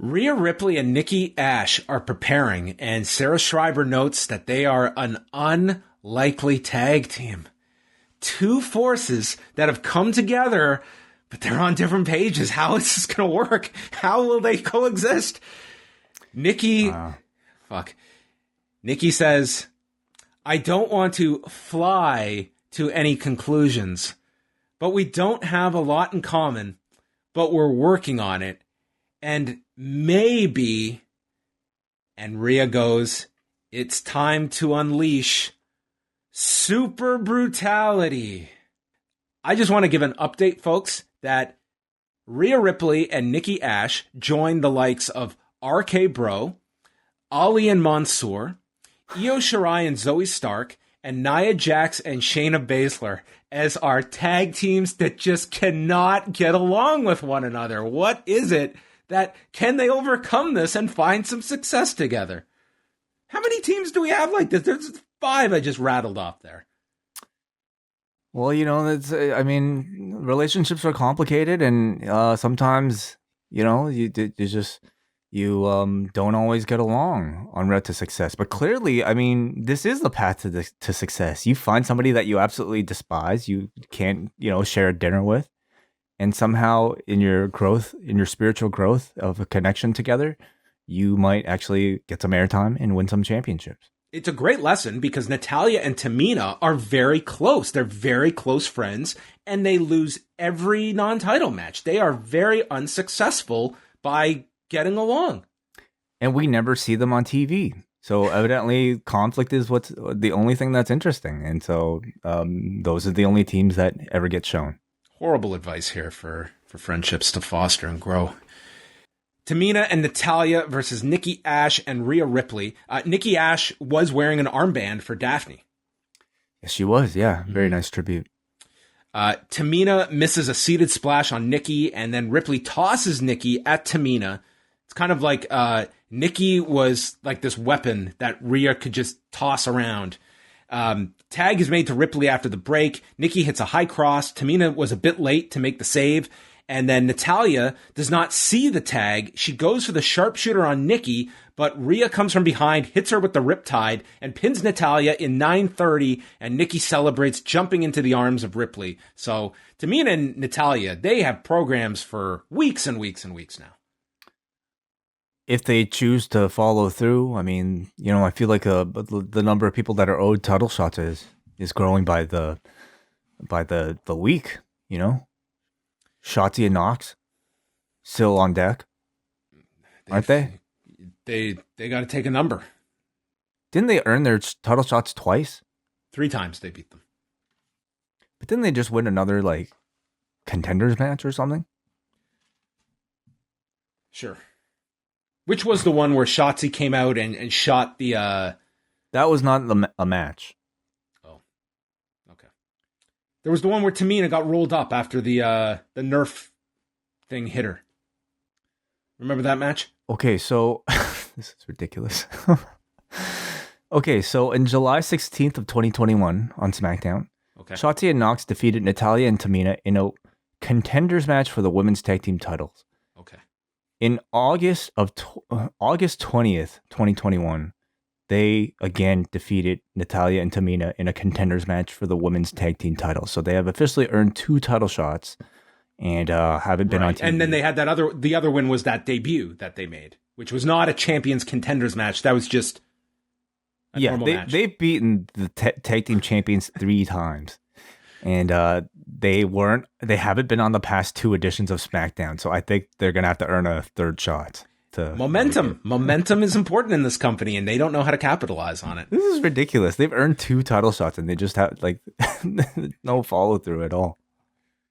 Rhea Ripley and Nikki A.S.H are preparing, and Sarah Schreiber notes that they are an unlikely tag team. Two forces that have come together, but they're on different pages. How is this going to work? How will they coexist? Nikki says, I don't want to fly to any conclusions, but we don't have a lot in common, but we're working on it. And maybe, and Rhea goes, it's time to unleash super brutality. I just want to give an update, folks, that Rhea Ripley and Nikki A.S.H joined the likes of RK Bro, Ali and Mansoor, Io Shirai and Zoe Stark, and Nia Jax and Shayna Baszler as our tag teams that just cannot get along with one another. What is it that can they overcome this and find some success together? How many teams do we have like this? There's 5 I just rattled off there. Well, relationships are complicated, and sometimes, you don't always get along en route to success. But clearly, this is the path to success. You find somebody that you absolutely despise, you can't, share a dinner with, and somehow in your growth, in your spiritual growth of a connection together, you might actually get some airtime and win some championships. It's a great lesson because Natalya and Tamina are very close. They're very close friends, and they lose every non-title match. They are very unsuccessful by getting along. And we never see them on TV. So evidently conflict is what's the only thing that's interesting. And so those are the only teams that ever get shown. Horrible advice here for friendships to foster and grow. Tamina and Natalya versus Nikki A.S.H and Rhea Ripley. Nikki A.S.H was wearing an armband for Daphne. Yes, she was. Yeah, very nice tribute. Tamina misses a seated splash on Nikki, and then Ripley tosses Nikki at Tamina. It's kind of like Nikki was like this weapon that Rhea could just toss around. Tag is made to Ripley after the break. Nikki hits a high cross. Tamina was a bit late to make the save. And then Natalya does not see the tag. She goes for the sharpshooter on Nikki, but Rhea comes from behind, hits her with the riptide, and pins Natalya in 9:30, and Nikki celebrates, jumping into the arms of Ripley. So Tamina and Natalya, they have programs for weeks and weeks and weeks now. If they choose to follow through, I feel like the number of people that are owed title shots is growing by the week, Shotzi and Knox still on deck, aren't they? They got to take a number. Didn't they earn their title shots twice? 3 times they beat them. But didn't they just win another contenders match or something? Sure. Which was the one where Shotzi came out and shot the... That was not a match. Oh, okay. There was the one where Tamina got rolled up after the Nerf thing hit her. Remember that match? Okay, so... this is ridiculous. Okay, so in July 16th of 2021 on SmackDown, Shotzi and Knox defeated Natalya and Tamina in a contenders match for the women's tag team titles. Okay. In August 20th, 2021, they again defeated Natalya and Tamina in a contenders match for the women's tag team titles. So they have officially earned 2 title shots and haven't been on TV. And then they had the other win was that debut that they made, which was not a champions contenders match. That was just a normal match. They've beaten the tag team champions 3 times. And they haven't been on the past 2 editions of SmackDown. So I think they're going to have to earn a 3rd shot. Momentum is important in this company, and they don't know how to capitalize on it. This is ridiculous. They've earned 2 title shots, and they just have no follow through at all.